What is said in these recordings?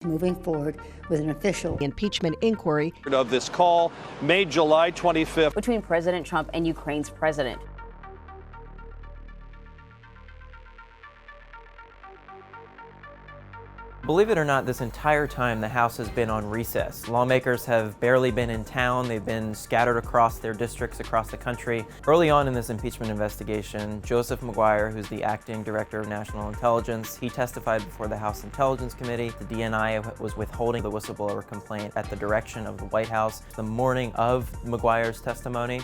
moving forward with an official impeachment inquiry of this call made July 25th between President Trump and Ukraine's president. Believe it or not, this entire time the House has been on recess. Lawmakers have barely been in town. They've been scattered across their districts across the country. Early on in this impeachment investigation, Joseph Maguire, who's the acting director of national intelligence, he testified before the House Intelligence Committee. The DNI was withholding the whistleblower complaint at the direction of the White House. The morning of Maguire's testimony,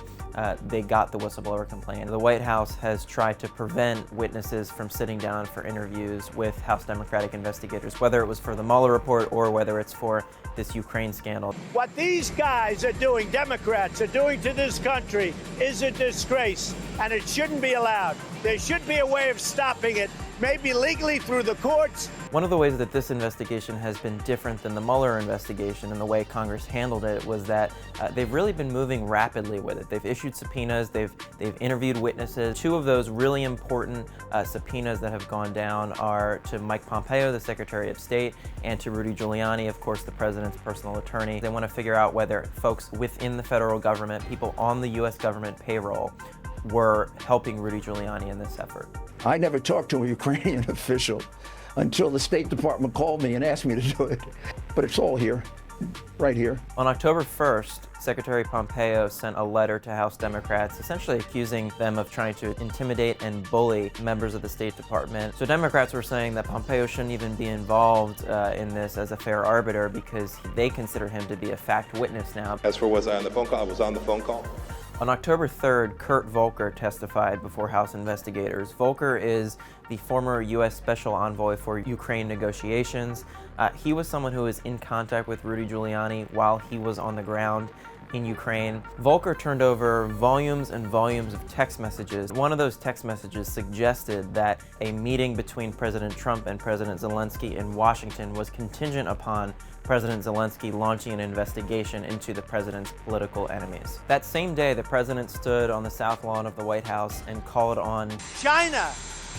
they got the whistleblower complaint. The White House has tried to prevent witnesses from sitting down for interviews with House Democratic investigators, whether it was for the Mueller report or whether it's for this Ukraine scandal. What these guys are doing, Democrats are doing to this country, is a disgrace, and it shouldn't be allowed. There should be a way of stopping it, maybe legally through the courts. One of the ways that this investigation has been different than the Mueller investigation and the way Congress handled it was that they've really been moving rapidly with it. They've issued subpoenas, they've interviewed witnesses. Two of those really important subpoenas that have gone down are to Mike Pompeo, the Secretary of State, and to Rudy Giuliani, of course, the president's personal attorney. They want to figure out whether folks within the federal government, people on the U.S. government payroll, were helping Rudy Giuliani in this effort. I never talked to a Ukrainian official until the State Department called me and asked me to do it. But it's all here, right here. On October 1st, Secretary Pompeo sent a letter to House Democrats essentially accusing them of trying to intimidate and bully members of the State Department. So Democrats were saying that Pompeo shouldn't even be involved in this as a fair arbiter because they consider him to be a fact witness now. As for was I on the phone call, I was on the phone call. On October 3rd, Kurt Volcker testified before House investigators. Volcker is the former U.S. Special Envoy for Ukraine negotiations. He was someone who was in contact with Rudy Giuliani while he was on the ground in Ukraine. Volcker turned over volumes and volumes of text messages. One of those text messages suggested that a meeting between President Trump and President Zelensky in Washington was contingent upon President Zelensky launching an investigation into the president's political enemies. That same day, the president stood on the South Lawn of the White House and called on China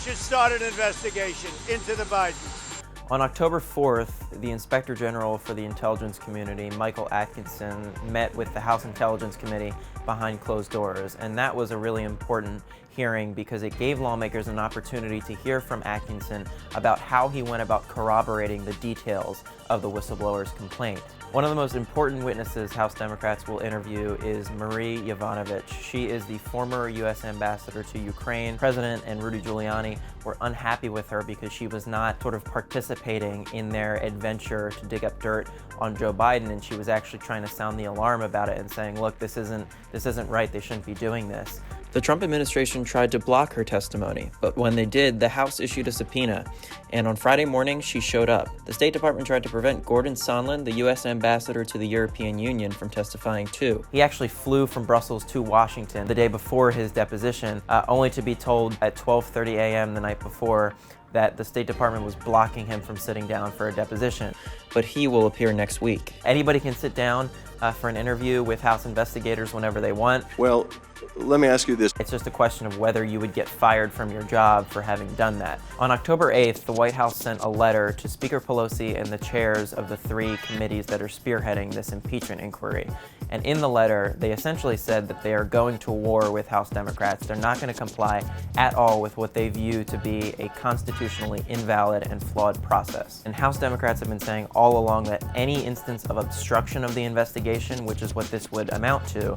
should start an investigation into the Bidens. On October 4th, the Inspector General for the Intelligence Community, Michael Atkinson, met with the House Intelligence Committee behind closed doors, and that was a really important hearing because it gave lawmakers an opportunity to hear from Atkinson about how he went about corroborating the details of the whistleblower's complaint. One of the most important witnesses House Democrats will interview is Marie Yovanovitch. She is the former U.S. ambassador to Ukraine. President and Rudy Giuliani were unhappy with her because she was not sort of participating in their adventure to dig up dirt on Joe Biden, and she was actually trying to sound the alarm about it and saying, look, this isn't right, they shouldn't be doing this. The Trump administration tried to block her testimony, but when they did, the House issued a subpoena, and on Friday morning, she showed up. The State Department tried to prevent Gordon Sondland, the U.S. ambassador to the European Union, from testifying too. He actually flew from Brussels to Washington the day before his deposition, only to be told at 12:30 a.m. the night before that the State Department was blocking him from sitting down for a deposition. But he will appear next week. Anybody can sit down for an interview with House investigators whenever they want. Well, let me ask you this. It's just a question of whether you would get fired from your job for having done that. On October 8th, the White House sent a letter to Speaker Pelosi and the chairs of the three committees that are spearheading this impeachment inquiry. And in the letter, they essentially said that they are going to war with House Democrats. They're not going to comply at all with what they view to be a constitutionally invalid and flawed process. And House Democrats have been saying all along that any instance of obstruction of the investigation, which is what this would amount to,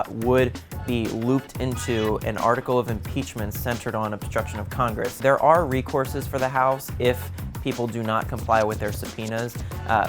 would be looped into an article of impeachment centered on obstruction of Congress. There are recourses for the House if people do not comply with their subpoenas,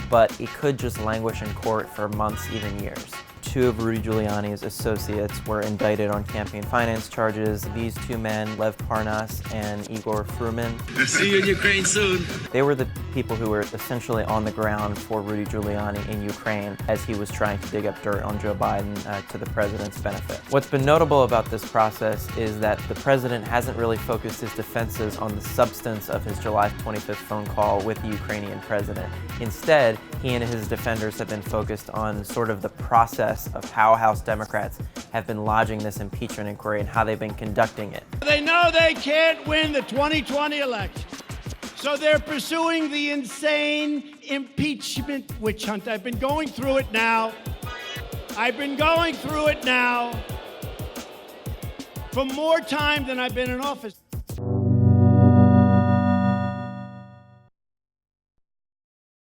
but it could just languish in court for months, even years. Two of Rudy Giuliani's associates were indicted on campaign finance charges. These two men, Lev Parnas and Igor Fruman. See you in Ukraine soon. They were the people who were essentially on the ground for Rudy Giuliani in Ukraine as he was trying to dig up dirt on Joe Biden to the president's benefit. What's been notable about this process is that the president hasn't really focused his defenses on the substance of his July 25th phone call with the Ukrainian president. Instead, he and his defenders have been focused on sort of the process of how House Democrats have been lodging this impeachment inquiry and how they've been conducting it. They know they can't win the 2020 election, so they're pursuing the insane, impeachment witch hunt. I've been going through it now. For more time than I've been in office.